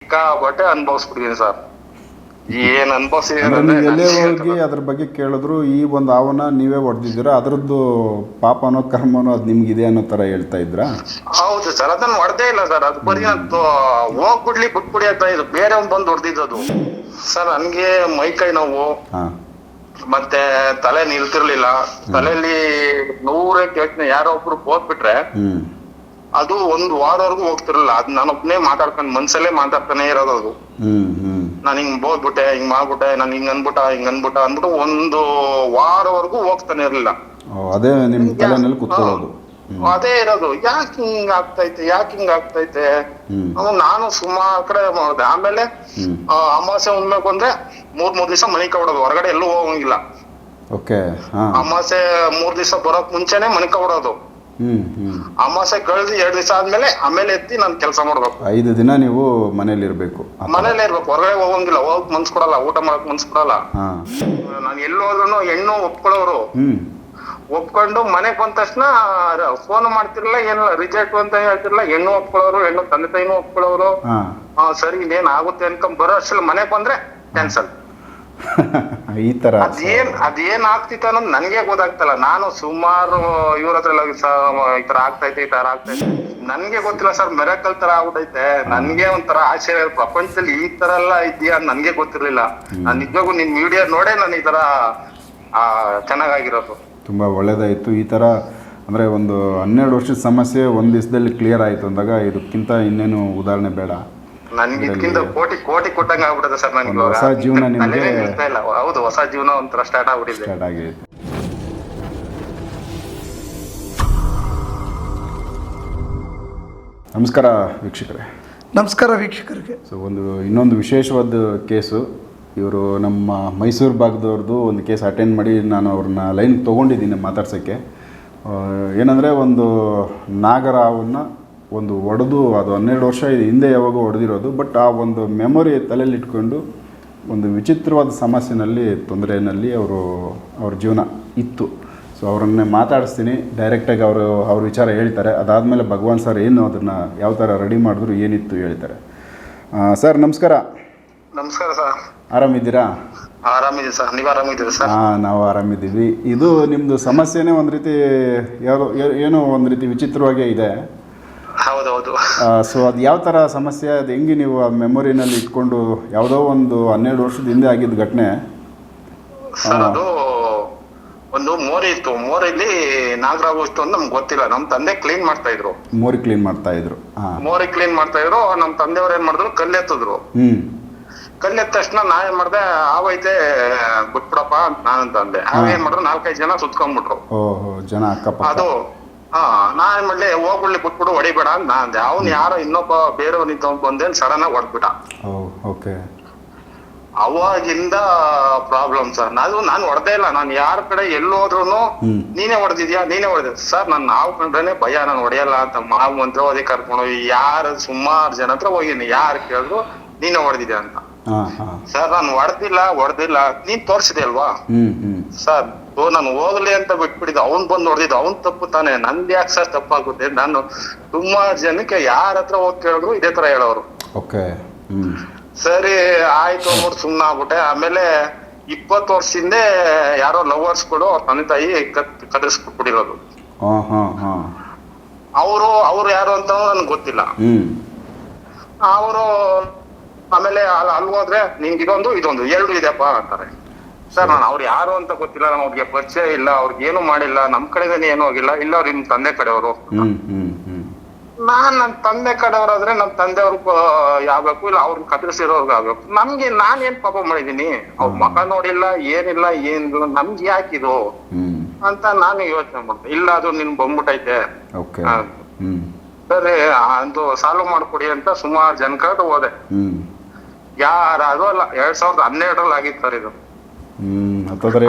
ಸಿಕ್ಕಾಪಟ್ಟೆ ಅನುಭವಿಸ್ಬಿಟ್ಟಿದೀನಿ ಸರ್. ಏನ್ ಅಂದ್ರೆ ನೀವು ಎಲ್ಲೇ ಹೋಗಿ ಅದ್ರ ಬಗ್ಗೆ ಕೇಳಿದ್ರು ಈ ಒಂದು ಹಾವನ್ನ ನೀವೇ ಹೊಡೆದಿದ್ದೀರಾ, ಅದ್ರದ್ದು ಪಾಪನೋ ಕರ್ಮನೋ ಅದು ನಿಮ್ಗಿದೆ ಅನ್ನೋ ತರ ಹೇಳ್ತಾ ಇದ್ರಾ? ಹೌದು ಸರ್, ಅದನ್ನ ಹೊಡೆದೇ ಇಲ್ಲ ಸರ್. ಅದು ಬರೀ ಹೋಗ್ಬಿಡ್ಲಿ ಬಿಟ್ಬಿಡಿ ಅಂತ ಇದು ಬೇರೆ ಒಂದ್ ಬಂದು ಹೊಡೆದಿದ್ದು ಸರ್. ನನ್ಗೆ ಮೈಕೈ ನೋವು ಮತ್ತೆ ತಲೆ ನಿಲ್ತಿರ್ಲಿಲ್ಲ. ತಲೆಯಲ್ಲಿ ನೂರಕ್ಕೆ ಯೋಚನೆ, ಯಾರೋ ಒಬ್ರು ಹೋಗ್ಬಿಟ್ರೆ ಅದು ಒಂದು ವಾರವರೆಗೂ ಹೋಗ್ತಿರ್ಲಿಲ್ಲ. ಅದ್ ನಾನೊಬ್ನೇ ಮಾತಾಡ್ಕೊಂಡು ಮನ್ಸಲ್ಲೇ ಮಾತಾಡ್ತಾನೆ ಇರೋದು. ಅದು ನಾನು ಹಿಂಗ್ ಹೋಗ್ಬಿಟ್ಟೆ, ಹಿಂಗ್ ಮಾಡ್ಬಿಟ್ಟೆ, ನಾನು ಹಿಂಗ್ ಅನ್ಬಿಟ್ಟ ಅಂದ್ಬಿಟ್ಟು ಒಂದು ವಾರವರೆಗೂ ಹೋಗ್ತಾನೆ ಇರ್ಲಿಲ್ಲ. ಅದೇ ನಿಮ್ ತಲೆನಲ್ಲಿ ಕೂತ್ಕೊಳ್ಳೋದು ಅದೇ ಇರೋದು. ಯಾಕೆ ಹಿಂಗ್ ಆಗ್ತೈತೆ ನಾನು ಸುಮಾರು ಕಡೆ ಮಾಡಿದೆ. ಆಮೇಲೆ ಅಮಾವಾಸ್ಯೆ ಉಣ್ಬೇಕು ಅಂದ್ರೆ ಮೂರ್ ದಿವಸ ಮನೆ ಕೊಡೋದು, ಹೊರಗಡೆ ಎಲ್ಲೂ ಹೋಗಂಗಿಲ್ಲ. ಅಮಾವಾಸ್ಯೆ 3 ದಿವಸ ಬರೋಕ್ ಮುಂಚೆನೆ ಮನೆ ಕೊಡೋದು. ಅಮಾವಾಸ್ಯೆ ಕಳೆದು 2 ದಿವಸ ಆಮೇಲೆ ಎತ್ತಿ ನಾನು ಕೆಲಸ ಮಾಡ್ಬೇಕು. 5 ದಿನ ನೀವು ಮನೇಲಿ ಇರ್ಬೇಕು, ಹೊರಗಡೆ ಹೋಗಂಗಿಲ್ಲ. ಹೋಗಕ್ ಮನ್ಸ್ ಕೊಡಲ್ಲ, ಊಟ ಮಾಡಕ್ ಮನ್ಸ್ ಕೊಡಲ್ಲ. ನಾನು ಎಲ್ಲಿ ಹೋದ್ರು ಹೆಣ್ಣು ಒಪ್ಕೊಳ್ಳೋರು. ಒಪ್ಕೊಂಡು ಮನೆಗ್ ಬಂದ ತಕ್ಷಣ ಫೋನ್ ಮಾಡ್ತಿರ್ಲಿಲ್ಲ, ಏನಿಲ್ಲ, ರಿಜೆಕ್ಟ್ ಅಂತ ಹೇಳ್ತಿರ್ಲಿಲ್ಲ. ಹೆಣ್ಣು ಒಪ್ಕೊಳ್ಳೋರು, ಹೆಣ್ಣು ತಂದೆ ತಾಯಿನೂ ಒಪ್ಕೊಳ್ಳೋರು. ಸರಿ ಇನ್ನೇನ್ ಆಗುತ್ತೆ ಅನ್ಕೊಂಡ್ ಬರೋ ಅಷ್ಟಲ್ಲಿ ಮನೆಗ್ ಬಂದ್ರೆ ಕ್ಯಾನ್ಸಲ್. ಈ ತರ ಅದೇನ್ ಆಗ್ತಿತ್ತು ಅನ್ನೋದು ನನ್ಗೆ ಗೊತ್ತಾಗ್ತಲ್ಲ. ನಾನು ಸುಮಾರು ಇವ್ರ ಹತ್ರ ಈ ತರ ಆಗ್ತೈತೆ ನನ್ಗೆ ಗೊತ್ತಿಲ್ಲ ಸರ್. ಮೆರಕಲ್ ತರ ಆಗ್ಬಿಟ್ಟೈತೆ. ನನ್ಗೆ ಒಂಥರ ಆಶ್ಚರ್ಯ, ಪ್ರಪಂಚದಲ್ಲಿ ಈ ತರ ಎಲ್ಲ ಇದೆಯಾ ನನ್ಗೆ ಗೊತ್ತಿರ್ಲಿಲ್ಲ. ನಾನ್ ನಿಜವಾಗೂ ನಿಮ್ ವಿಡಿಯೋ ನೋಡೇ ನಾನು ಈ ತರ ಚೆನ್ನಾಗಿರೋದು. ತುಂಬಾ ಒಳ್ಳೇದಾಯ್ತು. ಈ ತರ ಅಂದ್ರೆ ಒಂದು 12 ವರ್ಷದ ಸಮಸ್ಯೆ ಒಂದ್ ದಿವಸದಲ್ಲಿ ಕ್ಲಿಯರ್ ಆಯ್ತು ಅಂದಾಗ ಇದಕ್ಕಿಂತ ಇನ್ನೇನು ಉದಾಹರಣೆ ಬೇಡ. ನನ್ಗೆ ಇದಕ್ಕಿಂತ ಕೋಟಿ ಕೊಟ್ಟಂಗ ಆಗ್ಬಿಡುತ್ತೆ ಸರ್. ನನ್ಗೆ ಹೊಸ ಜೀವನ ನಿಮ್ಗೆ ಹೌದು, ಹೊಸ ಜೀವನ ಒಂಥರ ಸ್ಟಾರ್ಟ್ ಆಗ್ಬಿಟ್ಟಿದೆ. ನಮಸ್ಕಾರ ವೀಕ್ಷಕರೇ. ನಮಸ್ಕಾರ ವೀಕ್ಷಕರಿಗೆ. ಸೊ ಇನ್ನೊಂದು ವಿಶೇಷವಾದ ಕೇಸು. ಇವರು ನಮ್ಮ ಮೈಸೂರು ಭಾಗದವ್ರದ್ದು ಒಂದು ಕೇಸ್ ಅಟೆಂಡ್ ಮಾಡಿ ನಾನು ಅವ್ರನ್ನ ಲೈನ್ ತೊಗೊಂಡಿದ್ದೀನಿ ಮಾತಾಡ್ಸೋಕ್ಕೆ. ಏನಂದರೆ ಒಂದು ನಾಗರಾವನ್ನು ಒಂದು ಹೊಡೆದು, ಅದು 12 ವರ್ಷ ಹಿಂದೆ ಯಾವಾಗೋ ಹೊಡೆದಿರೋದು. ಬಟ್ ಆ ಒಂದು ಮೆಮೊರಿ ತಲೆಯಲ್ಲಿ ಇಟ್ಕೊಂಡು ಒಂದು ವಿಚಿತ್ರವಾದ ಸಮಸ್ಯೆನಲ್ಲಿ, ತೊಂದರೆಯಲ್ಲಿ ಅವ್ರ ಜೀವನ ಇತ್ತು. ಸೊ ಅವರನ್ನೇ ಮಾತಾಡಿಸ್ತೀನಿ. ಡೈರೆಕ್ಟಾಗಿ ಅವ್ರ ವಿಚಾರ ಹೇಳ್ತಾರೆ. ಅದಾದಮೇಲೆ ಭಗವಾನ್ ಸರ್ ಏನು ಅದನ್ನು ಯಾವ ಥರ ರೆಡಿ ಮಾಡಿದ್ರು, ಏನಿತ್ತು ಹೇಳ್ತಾರೆ. ಸರ್ ನಮಸ್ಕಾರ. ನಮಸ್ಕಾರ ಸರ್. ಆರಾಮಿದ್ದೀರಾ? ಆರಾಮಿದ್ದೀವಿ ಸರ್. ನೀವು ಆರಾಮಿದ್ದೀರಾ ಸರ್? ನಾವು ಆರಾಮಿದ್ದೀವಿ. ಇದು ನಿಮ್ಮದು ಸಮಸ್ಯೆನೇ ಒಂದು ರೀತಿ ಏನೋ ಒಂದು ರೀತಿ ವಿಚಿತ್ರವಾಗೇ ಇದೆ. ಹೌದೌದು. ಸೊ ಅದು ಯಾವ ಥರ ಸಮಸ್ಯೆ, ಅದು ಹೆಂಗೆ ನೀವು ಆ ಮೆಮೊರಿನಲ್ಲಿ ಇಟ್ಕೊಂಡು, ಯಾವುದೋ ಒಂದು 12 ವರ್ಷದ ಹಿಂದೆ ಆಗಿದ್ದ ಘಟನೆ ಸರ್. ಅದು ಒಂದು ಮೋರಿ ಇತ್ತು. ಮೋರಿಲಿ ನಾಗರಾವು ಇತ್ತು ಅಂತ ನಮ್ಗೆ ಗೊತ್ತಿಲ್ಲ. ನಮ್ ತಂದೆ ಕ್ಲೀನ್ ಮಾಡ್ತಾ ಇದ್ರು. ಮೋರಿ ಕ್ಲೀನ್ ಮಾಡ್ತಾ ಇದ್ರು. ನಮ್ ತಂದೆಯವ್ರು ಏನ್ ಮಾಡಿದ್ರು, ಕಲ್ಲೆತ್ತಿದ್ರು. ಕಲ್ಲೆತ್ತ ತಕ್ಷಣ ನಾ ಏನ್ ಮಾಡ್ದೆ, ಆವೈತೆ ಬಿಟ್ಬಿಡಪ್ಪ ಅಂತ ನಾನಂತಂದೆ. ಏನ್ ಮಾಡಿದ್ರು, 4-5 ಜನ ಸುತ್ಕೊಂಡ್ಬಿಟ್ರು. ಜನ ಅಕ್ಕಪಕ್ಕ. ಅದು ನಾ ಏನ್ ಮಾಡ್ಲಿ, ಹೋಗ್ಬಿಡ್ಲಿ ಬಿಟ್ಬಿಡು, ಹೊಡಿಬೇಡ ಅಂತ ನಾ ಅಂದೆ. ಅವ್ನು ಯಾರೋ ಇನ್ನೊಬ್ಬ ಬೇರೆಯವ್ರು ನಿಂತ್ಕೊಂಡ್ ಬಂದೇನ್ ಸಡನ್ ಆಗಿ ಹೊಡ್ಬಿಟ್ಟ. ಅವಾಗಿಂದ ಪ್ರಾಬ್ಲಮ್ ಸರ್. ನಾನು ಹೊಡೆದೇ ಇಲ್ಲ. ನಾನು ಯಾರ ಕಡೆ ಎಲ್ಲೋದ್ರು ನೀನೇ ಹೊಡೆದಿದ್ಯಾ ಸರ್. ನಾನು ನಾವು ಕಂಡ್ರೇನೆ ಭಯ, ನಾನು ಹೊಡೆಯಲ್ಲ ಅಂತ ಮಾವು ಮಂತ್ರವಾದಿ ಕರ್ಕೊಂಡು ಯಾರು ಸುಮಾರು ಜನ ಹತ್ರ ಹೋಗಿನಿ. ಯಾರು ಕೇಳಿದ್ರು ನೀನೇ ಹೊಡೆದಿದ್ಯಾ ಅಂತ. ಸರ್ ನಾನು ಹೊಡೆದಿಲ್ಲ ನೀನ್ ತೋರ್ಸಿದೆ ಅಲ್ವಾ ಸರ್. ನಾನು ಹೋಗ್ಲಿ ಅಂತ ಬಿಟ್ಬಿಟ್ಟಿದ್ದೆ. ಅವ್ನ್ ಬಂದು ಹೊಡೆದಿದ್ದು, ಅವ್ನ್ ತಪ್ಪು ತಾನೆ. ನಂದು ಯಾಕೆ ಸರ್ ತಪ್ಪಾಗುತ್ತೆ? ನಾನು ಸುಮಾರು ಜನಕ್ಕೆ ಯಾರ ಹತ್ರ ಹೋಗಿ ಕೇಳಿದ್ರು ಇದೇ ತರ ಹೇಳೋರು. ಸರಿ ಆಯ್ತು ಅಂದ್ಬಿಟ್ಟು ಸುಮ್ನ ಆಗ್ಬಿಟ್ಟೆ. ಆಮೇಲೆ 20 ವರ್ಷದಿಂದ ಯಾರೋ ಲವರ್ಸ್ಗಳು ಅವ್ರ ತಂದೆ ತಾಯಿ ಕದರ್ಸ್ಬಿಟ್ಟಿರೋದು. ಅವರು ಯಾರು ಅಂತ ನನ್ಗೆ ಗೊತ್ತಿಲ್ಲ. ಅವರು ಆಮೇಲೆ ಅಲ್ಲಿ ಹೋದ್ರೆ ನಿಂಗೆ ಇದೊಂದು 2 ಇದೆಯಪ್ಪ ಅಂತಾರೆ. ಸರ್ ನಾನು ಅವ್ರು ಯಾರು ಅಂತ ಗೊತ್ತಿಲ್ಲ, ನಾನು ಅವ್ರಿಗೆ ಪರಿಚಯ ಇಲ್ಲ, ಅವ್ರಿಗೆ ಏನು ಮಾಡಿಲ್ಲ, ನಮ್ ಕಡೆದೇನೆ ಏನು ಹೋಗಿಲ್ಲ. ಇಲ್ಲ ಅವ್ರು ನಿಮ್ ತಂದೆ ಕಡೆಯವರು. ನನ್ನ ತಂದೆ ಕಡೆಯವ್ರಾದ್ರೆ ನಮ್ ತಂದೆಯವ್ರಿಗೆ ಆಗ್ಬೇಕು, ಇಲ್ಲ ಅವ್ರನ್ನ ಕದರಿಸಿರೋರ್ಗ ಆಗ್ಬೇಕು. ನಾನ್ ಏನ್ ಪಾಪ ಮಾಡಿದೀನಿ? ಅವ್ರ ಮಕ ನೋಡಿಲ್ಲ, ಏನಿಲ್ಲ, ನಮ್ಗೆ ಯಾಕಿದು ಅಂತ ನಾನು ಯೋಚನೆ ಮಾಡ್ದೆ. ಇಲ್ಲ ಅದು ನಿನ್ ಬಂದ್ಬಿಟ್ಟೈತೆ. ಸರಿ ಅದು ಸಾಲ್ವ್ ಮಾಡ್ಕೊಡಿ ಅಂತ ಸುಮಾರು ಜನ ಕಡೆ ಹೋದೆ. ಯಾರು ಅಲ್ಲ, 2012ರಲ್ಲಿ ಆಗಿತ್ತು ಸರ್ ಇದು.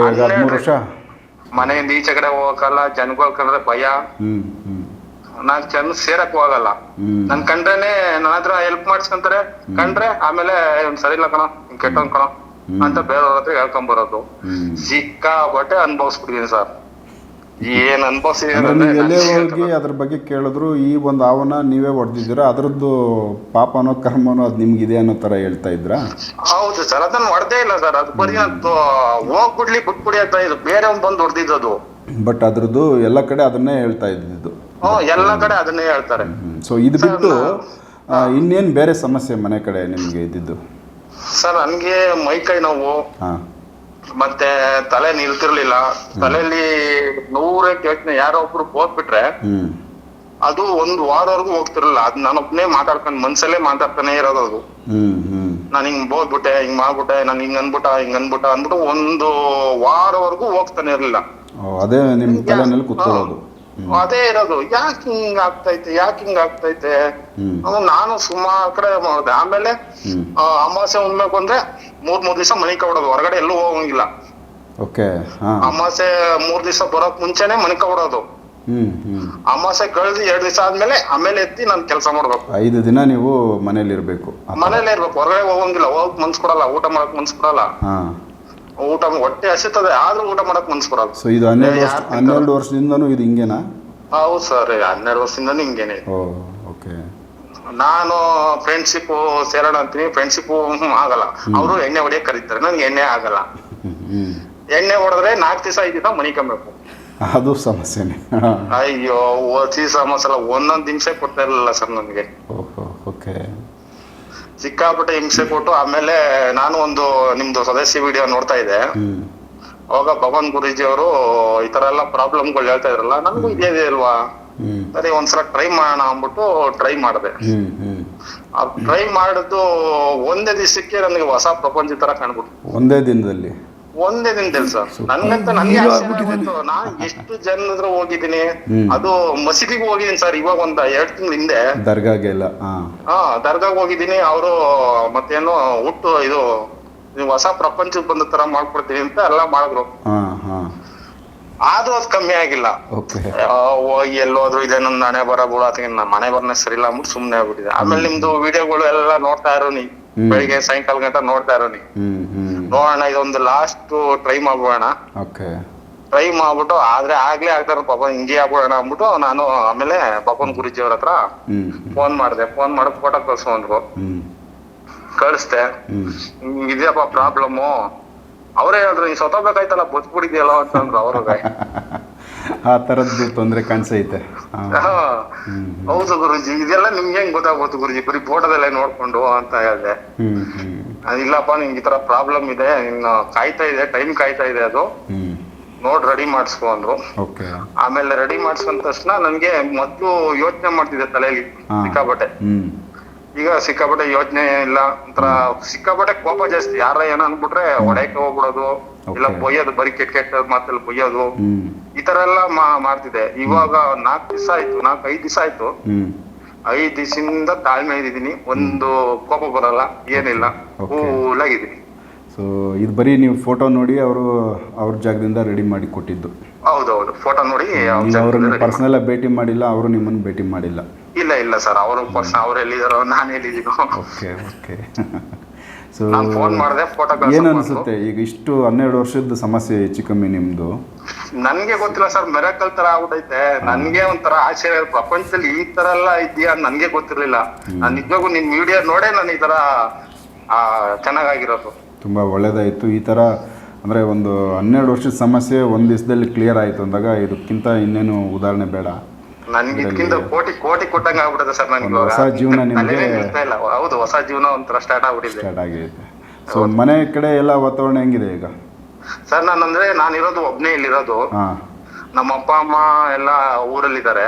ಮನೆಯಿಂದ ಈಚೆ ಕಡೆ ಹೋಗಲ್ಲ, ಜನಗಳು ಕಂಡ್ರೆ ಭಯ. ನಾನ್ ಚೆನ್ನ ಸೇರಕ್ ಹೋಗಲ್ಲ. ನನ್ ಕಂಡ್ರೇನೆ ನನ್ನ ಹತ್ರ ಹೆಲ್ಪ್ ಮಾಡಿಸ್ಕೊಂತಾರೆ. ಕಂಡ್ರೆ ಆಮೇಲೆ ಸರಿ ಇಲ್ಲ ಕಣ, ಕೆಟ್ಟವನ್ ಕಣ ಅಂತ ಬೇರೆಯವ್ರ ಹತ್ರ ಹೇಳ್ಕೊಂಡ್ ಬರೋದು. ಸಿಕ್ಕಾಬಟ್ಟೆ ಅನುಭವಿಸ್ಬಿಟ್ಟಿದೀನಿ ಸರ್. ಏನ್ ಅಂದ್ರೆ ಅನ್ಭವಿಸಿದ್ರೆ ನೀವು ಎಲ್ಲೇ ಹೋಗಿ ಅದ್ರ ಬಗ್ಗೆ ಕೇಳಿದ್ರು ಈ ಒಂದು ಹಾವನ್ನ ನೀವೇ ಹೊಡೆದಿದ್ದೀರಾ, ಅದರದ್ದು ಪಾಪನೋ ಕರ್ಮನೋ ಅದು ನಿಮ್ಗಿದೆ ಅನ್ನೋ ಥರ ಹೇಳ್ತಾ ಇದ್ರಾ? ಹೌದು ಸರ್, ಅದನ್ನ ಹೊಡೆದೇ ಇಲ್ಲ ಸರ್. ಅದು ಬರೀ ಹೋಗ್ಬಿಡ್ಲಿ ಬಿಟ್ಬಿಡಿ ಅಂತ ಇದು ಬೇರೆ ಒಂದ್ ಬಂದು ಹೊಡೆದಿದ್ದದು. ಬಟ್ ಅದ್ರದ್ದು ಎಲ್ಲ ಕಡೆ ಅದನ್ನೇ ಹೇಳ್ತಾ ಇದ್ದಿದ್ದು. ಎಲ್ಲ ಕಡೆ ಅದನ್ನೇ ಹೇಳ್ತಾರೆ. ಸೊ ಇದು ಬಿಟ್ಟು ಇನ್ನೇನು ಬೇರೆ ಸಮಸ್ಯೆ ಮನೆ ಕಡೆ ನಿಮಗೆ ಇದ್ದಿದ್ದು? ಸರ್ ನನ್ಗೆ ಮೈ ಕೈ ನೋವು, ಹಾಂ, ಮತ್ತೆ ತಲೆ ನಿಲ್ತಿರ್ಲಿಲ್ಲ. ತಲೆಯಲ್ಲಿ ನೂರಕ್ಕೆ ಯೋಚನೆ, ಯಾರೋ ಒಬ್ರು ಹೋಗ್ಬಿಟ್ರೆ ಅದು ಒಂದು ವಾರವರೆಗೂ ಹೋಗ್ತಿರ್ಲಿಲ್ಲ. ಅದ್ ನಾನೊಬ್ನೇ ಮಾತಾಡ್ಕೊಂಡು ಮನ್ಸಲ್ಲೇ ಮಾತಾಡ್ತಾನೆ ಇರೋದು. ಅದು ನಾನು ಹಿಂಗ್ ಹೋಗ್ಬಿಟ್ಟೆ, ಹಿಂಗ್ ಮಾಡ್ಬಿಟ್ಟೆ, ನಾನು ಹಿಂಗ್ ಅನ್ಬಿಟ್ಟ ಅಂದ್ಬಿಟ್ಟು ಒಂದು ವಾರವರೆಗೂ ಹೋಗ್ತಾನೆ ಇರ್ಲಿಲ್ಲ. ಅದೇ ನಿಮ್ ತಲೆನಲ್ಲಿ ಕುತ್ಕೊಳ್ಳೋದು. ಅದೇ ಇರೋದು, ಯಾಕೆ ಹಿಂಗ್ ಆಗ್ತೈತೆ. ನಾನು ಸುಮಾರು ಕಡೆ ಮಾಡಿದೆ. ಆಮೇಲೆ ಅಮಾವಾಸ್ಯೆ ಉಣ್ಮೆ ಬಂದ್ರೆ ಮೂರ್ ದಿವಸ ಮನೆ ಕಬಿಡೋದು, ಹೊರಗಡೆ ಎಲ್ಲೂ ಹೋಗಂಗಿಲ್ಲ. ಅಮಾವಾಸ್ಯೆ 3 ದಿವಸ ಬರೋಕ್ ಮುಂಚೆನೆ ಮನೆ ಕಬಿಡೋದು. ಅಮಾವಾಸ್ಯೆ ಕಳೆದು 2 ದಿವಸ ಆಮೇಲೆ ಎತ್ತಿ ನಾನು ಕೆಲಸ ಮಾಡ್ಬೇಕು. 5 ದಿನ ನೀವು ಮನೇಲಿ ಇರ್ಬೇಕು, ಹೊರಗಡೆ ಹೋಗಂಗಿಲ್ಲ. ಹೋಗಕ್ ಮನ್ಸ್ ಕೊಡಲ್ಲ, ಊಟ ಮಾಡಕ್ ಮನ್ಸ್ ಕೊಡಲ್ಲ. ಊಟ ಹೊಟ್ಟೆ ಹಸಿತದೆ ಆದ್ರೂ ಊಟ ಮಾಡಕ್ ಮನ್ಸ್ ಕೊಡಲ್ಲ. ಸೊ ಇದು 12 ವರ್ಷದಿಂದನೂ ಇದು ಹಿಂಗೇನಾ? ಹೌದು ಸರ್, 12 ವರ್ಷದಿಂದನೂ ಹಿಂಗೇನೆ. ನಾನು ಫ್ರೆಂಡ್ಶಿಪ್ ಸೇರೋಣ ಅಂತೀನಿ, ಫ್ರೆಂಡ್ಶಿಪ್ ಆಗಲ್ಲ. ಅವರು ಎಣ್ಣೆ ಹೊಡಿಯಕ್ ಕರೀತಾರೆ, ನನ್ಗೆ ಎಣ್ಣೆ ಆಗಲ್ಲ. ಎಣ್ಣೆ ಹೊಡೆದ್ರೆ 4 ದಿವಸ 5 ದಿವಸ ಮನಿ ಕಮ್ಮಬೇಕು. ಅದು ಸಮಸ್ಯೆನೆ. ಅಯ್ಯೋ ಸಮಸ್ಯೆ ಅಲ್ಲ, ಒಂದೊಂದ್ ಹಿಂಸೆ ಕೊಡ್ತಾ ಇರ್ಲಿಲ್ಲ ಸರ್ ನನ್ಗೆ. ಸಿಕ್ಕಾಪಟ್ಟೆ ಹಿಂಸೆ ಕೊಟ್ಟು, ಆಮೇಲೆ ನಾನು ಒಂದು ನಿಮ್ದು ಸದಸ್ಯ ವಿಡಿಯೋ ನೋಡ್ತಾ ಇದ್ದೆ. ಅವಾಗ ಭಗವಾನ್ ಗುರೂಜಿ ಅವರು ಈ ತರ ಎಲ್ಲ ಪ್ರಾಬ್ಲಮ್ಗಳು ಹೇಳ್ತಾ ಇದ್ರಲ್ಲ, ನನಗೂ ಇದೇ ಅಲ್ವಾ, ಸರಿ ಒಂದ್ಸಲ ಟ್ರೈ ಮಾಡೋಣ ಅಂದ್ಬಿಟ್ಟು ಟ್ರೈ ಮಾಡಿದೆ. ಟ್ರೈ ಮಾಡಿದ್ದು ಒಂದೇ ದಿವಸಕ್ಕೆ ನನಗೆ ಹೊಸ ಪ್ರಪಂಚ ತರ ಕಾಣ್ಬಿಟ್ಟು. ಒಂದೇ ದಿನದಲ್ಲಿ ಸರ್ ನನ್ಗಂತ ನನಗೆ ನಾನು ಎಷ್ಟು ಜನ ಹತ್ರ ಹೋಗಿದ್ದೀನಿ. ಅದು ಮಸೀದಿಗೆ ಹೋಗಿದ್ದೀನಿ ಸರ್, ಇವಾಗ ಒಂದ್ 2 ತಿಂಗಳ ಹಿಂದೆ. ದರ್ಗಾಗೆಲ್ಲ ದರ್ಗಾಗ್ ಹೋಗಿದ್ದೀನಿ. ಅವರು ಮತ್ತೇನು ಹುಟ್ಟು ಇದು ಹೊಸ ಪ್ರಪಂಚಕ್ಕೆ ಬಂದ ತರ ಮಾಡ್ಕೊಡ್ತೀನಿ ಅಂತ ಎಲ್ಲ ಮಾಡಿದ್ರು. ಆದ್ರೂ ಅದು ಕಮ್ಮಿ ಆಗಿಲ್ಲ. ಎಲ್ಲೋದ್ರು ಇದೆ ನನ್ನ ಹಣೆ ಬರ ನಮ್ಮ ಮನೆ ಬರನೇ ಸರಿ ಇಲ್ಲ ಅಂದ್ಬಿಟ್ಟು ಸುಮ್ನೆ ಆಗ್ಬಿಟ್ಟಿದೆ. ಆಮೇಲೆ ನಿಮ್ದು ವಿಡಿಯೋಗಳು ಎಲ್ಲ ನೋಡ್ತಾ ಇರೋನಿ, ಬೆಳಿಗ್ಗೆ ಸಾಯಂಕಾಲ ಗಂಟ ನೋಡ್ತಾ ಇರೋನಿ. ನೋಡೋಣ, ಇದೊಂದು ಲಾಸ್ಟ್ ಟ್ರೈ ಮಾಡ್ಬೋಣ. ಟ್ರೈ ಮಾಡ್ಬಿಟ್ಟು ಆಗ್ಲೇ ಆಗ್ತಾರ ಪಾಪ, ಹಿಂಗೆ ಆಗ್ಬೋಣ ಅಂದ್ಬಿಟ್ಟು ನಾನು ಆಮೇಲೆ ಪಾಪನ್ ಗುರುಜಿ ಅವ್ರ ಹತ್ರ ಫೋನ್ ಮಾಡಿದೆ. ಫೋನ್ ಮಾಡಿ ಫೋಟೋ ಕಳ್ಸೋಂದ್ರು, ಕಳಿಸ್ದೆ. ಇದೆಯಪ್ಪ ಪ್ರಾಬ್ಲಮ್ಮು. ಅವರೇ ಹೇಳಿದ್ರು, ನೀನ್ ಸೊತ್ತಬೇಕಾಯ್ತಲ್ಲ, ಬದುಕ್ಬಿಡಿದ್ಯಲ್ಲ ಅಂತಂದ್ರು ಅವ್ರಿಗೆ. ಆ ತರದ್ದು ತೊಂದ್ರೆ ಕಾಣಿಸೈತೆ. ಹೌದು ಗುರುಜಿ, ಇದೆಲ್ಲ ನಿಮ್ಗೆ ಹೆಂಗ್ ಗೊತ್ತಾಗ್ಬೋದು ಗುರುಜಿ, ಬರೀ ಫೋಟೋದಲ್ಲೇ ನೋಡ್ಕೊಂಡು ಅಂತ ಹೇಳಿದೆ. ಇಲ್ಲಪ್ಪ, ನಿಂಗೆ ಈ ತರ ಪ್ರಾಬ್ಲಮ್ ಇದೆ, ಇನ್ನು ಟೈಮ್ ಕಾಯ್ತಾ ಇದೆ, ಅದು ನೋಡ್ ರೆಡಿ ಮಾಡಿಸ್ಕೊ ಅಂದ್ರು. ಆಮೇಲೆ ರೆಡಿ ಮಾಡಿಸ್ಕೊಂಡ ತಕ್ಷಣ ನನ್ಗೆ ಮೊದ್ಲು ಯೋಚನೆ ಮಾಡ್ತಿದ್ದೆ ತಲೆಯಲ್ಲಿ ಸಿಕ್ಕಾಪಟ್ಟೆ. ಈಗ ಸಿಕ್ಕಾಪಟ್ಟೆ ಯೋಚನೆ ಇಲ್ಲ, ಒಂಥರ ಸಿಕ್ಕಾಪಟ್ಟೆ ಕೋಪ ಜಾಸ್ತಿ. ಯಾರ ಏನೋ ಅನ್ಬಿಟ್ರೆ ಹೊಡೆಯಕ್ಕೆ ಹೋಗ್ಬಿಡೋದು, ಇಲ್ಲ ಬೊಯ್ಯೋದು, ಬರೀ ಕೆಟ್ಟ ಮಾತಲ್ಲಿ ಬೊಯ್ಯೋದು, ಈ ತರ ಎಲ್ಲ ಮಾಡ್ತಿದ್ದೆ. ಇವಾಗ 4-5 ದಿವಸ ಆಯ್ತು. 5 ದಿವಸದಿಂದ ತಾಳ್ಮೆ ಇದ್ದೀನಿ, ಒಂದು ಕೋಪ ಬರಲ್ಲ, ಏನಿಲ್ಲ, ಕೂಲ್ ಆಗಿದ್ದೀನಿ. ಸೊ ಇದು ಬರೀ ನೀವು ಫೋಟೋ ನೋಡಿ ಅವ್ರ ಜಾಗದಿಂದ ರೆಡಿ ಮಾಡಿ ಕೊಟ್ಟಿದ್ದು? ಹೌದೌದು, ಫೋಟೋ ನೋಡಿ. ಅವ್ರನ್ನ ಪರ್ಸನಲ್ ಆಗಿ ಭೇಟಿ ಮಾಡಿಲ್ಲ, ಅವರು ನಿಮ್ಮನ್ನು ಭೇಟಿ ಮಾಡಿಲ್ಲ? ಇಲ್ಲ ಸರ್, ಅವ್ರು ಎಲ್ಲಿದಾರೋ ನಾನು ಎಲ್ಲಿದ್ದೀನೋ. ಸೊ ಫೋನ್ ಮಾಡಿದೆ, ಫೋಟೋ. ಏನ್ ಅನ್ಸುತ್ತೆ ಈಗ ಇಷ್ಟು 12 ವರ್ಷದ ಸಮಸ್ಯೆ ಹೆಚ್ಚು ಕಮ್ಮಿ ನಿಮ್ದು? ನನ್ಗೆ ಗೊತ್ತಿಲ್ಲ ಸರ್, ಮೆರಾಕಲ್ ತರ ಆಗ್ಬಿಟ್ಟೈತೆ. ನನ್ಗೆ ಒಂಥರ ಆಶ್ಚರ್ಯ, ಪ್ರಪಂಚದಲ್ಲಿ ಈ ತರ ಎಲ್ಲ ಇದೆಯಾ ನನ್ಗೆ ಗೊತ್ತಿರ್ಲಿಲ್ಲ. ನಾನ್ ನಿಜವಾಗೂ ನಿಮ್ ವಿಡಿಯೋ ನೋಡೇ ನಾನು ಈ ತರ ಚೆನ್ನಾಗಿರೋದು. ತುಂಬಾ ಒಳ್ಳೇದಾಯ್ತು. ಈ ತರ ಅಂದ್ರೆ ಒಂದು 12 ವರ್ಷದ ಸಮಸ್ಯೆ ಒಂದ್ ದಿವಸದಲ್ಲಿ ಕ್ಲಿಯರ್ ಆಯ್ತು ಅಂದಾಗ ಇದಕ್ಕಿಂತ ಇನ್ನೇನು ಉದಾಹರಣೆ ಬೇಡ. ನನ್ಗೆ ಇದಕ್ಕಿಂತ ಕೋಟಿ ಕೊಟ್ಟಂಗ ಆಗ್ಬಿಡುತ್ತೆ ಸರ್. ನನ್ಗೆ ಹೊಸ ಜೀವನ ನಿಮ್ಗೆ. ಹೌದು, ಹೊಸ ಜೀವನ ಒಂಥರ ಸ್ಟಾರ್ಟ್ ಆಗೈತೆ. ಸೊ ಮನೆ ಕಡೆ ಎಲ್ಲ ವಾತಾವರಣ ಹೆಂಗಿದೆ ಈಗ ಸರ್? ನಾನಿರೋದು ಒಬ್ನೇ ಇಲ್ಲಿರೋದು. ನಮ್ಮ ಅಪ್ಪ ಅಮ್ಮ ಎಲ್ಲ ಊರಲ್ಲಿದ್ದಾರೆ.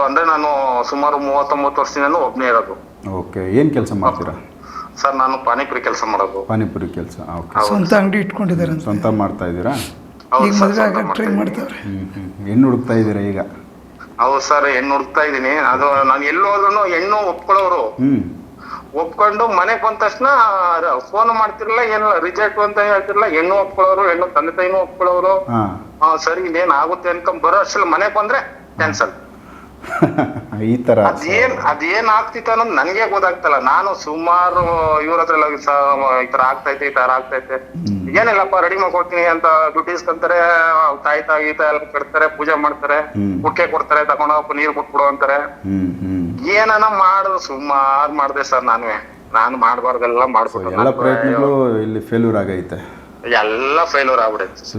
ಅಂದ್ರೆ ನಾನು ಸುಮಾರು 39 ವರ್ಷದಿಂದನೂ ಒಬ್ನೇ ಇರೋದು. ಓಕೆ, ಏನ್ ಕೆಲಸ ಮಾಡ್ತೀರಾ ಸರ್? ನಾನು ಪಾನಿಪುರಿ ಕೆಲಸ ಮಾಡೋದು. ಪಾನಿಪುರಿ ಕೆಲಸ. ಸ್ವಂತ ಅಂಗಡಿ ಇಟ್ಕೊಂಡಿದ್ದಾರೆ. ಸ್ವಂತ ಮಾಡ್ತಾ ಇದ್ದೀರಾ? ಟ್ರೈ ಮಾಡ್ತಾರೆ. ಹೆಣ್ಣು ಹುಡುಕ್ತಾ ಇದ್ದೀರಾ ಈಗ? ಹೌದು ಸರ್, ಹೆಣ್ಣು ಹುಡುಕ್ತಾ ಇದೀನಿ. ಅದು ನಾನು ಎಲ್ಲೂ ಹೋದ್ರು ಹೆಣ್ಣು ಒಪ್ಕೊಳ್ಳೋರು. ಒಪ್ಕೊಂಡು ಮನೆಗ್ ಬಂದ ತಕ್ಷಣ ಫೋನ್ ಮಾಡ್ತಿರ್ಲಿಲ್ಲ, ಏನಿಲ್ಲ, ರಿಜೆಕ್ಟ್ ಅಂತ ಹೇಳ್ತಿರ್ಲಿಲ್ಲ. ಹೆಣ್ಣು ಒಪ್ಕೊಳ್ಳೋರು, ಹೆಣ್ಣು ತಂದೆ ತಾಯಿನೂ ಒಪ್ಕೊಳ್ಳೋರು. ಸರಿ ಇನ್ನೇನ್ ಆಗುತ್ತೆ ಅನ್ಕೊಂಡ್ ಬರೋ ಅಷ್ಟಲ್ಲಿ ಮನೆಗ್ ಬಂದ್ರೆ ಕ್ಯಾನ್ಸಲ್. ಈ ತರ ಅದೇನ್ ಆಗ್ತಿತ್ತು ಅನ್ನೋದು ನನ್ಗೆ ಗೊತ್ತಾಗ್ತಲ್ಲ. ನಾನು ಸುಮಾರು ಇವ್ರ ಹತ್ರ ಈ ತರ ಆಗ್ತೈತೆ ಏನಿಲ್ಲಪ್ಪ ರೆಡಿ ಮಾಡ್ಕೊಡ್ತೀನಿ ಅಂತ ದುಡ್ಡು ಇಸ್ಕೊಂತಾರೆ, ತಾಯ್ತ ಗೀತ ಎಲ್ಲ ಕಟ್ತಾರೆ, ಪೂಜೆ ಮಾಡ್ತಾರೆ, ಕುಕ್ಕೆ ಕೊಡ್ತಾರೆ, ತಗೊಂಡೋಗಪ್ಪ ನೀರ್ ಬಿಟ್ಬಿಡು ಅಂತಾರೆ. ಏನನ ಮಾಡುದು ಸುಮಾರು ಮಾಡ್ದೆ ಸರ್. ನಾನು ಮಾಡ್ಬಾರ್ದೆಲ್ಲ ಎಲ್ಲ ಮಾಡ್ಬಿಟ್ಟು ಪ್ರಯತ್ನಗಳು ಇಲ್ಲಿ ಫೇಲ್ಯೂರ್ ಆಗೈತೆ. ಎಲ್ಲ ಫೇಲ್ಯೂರ್ ಆಗ್ಬಿಡೈತೆ. ಸೊ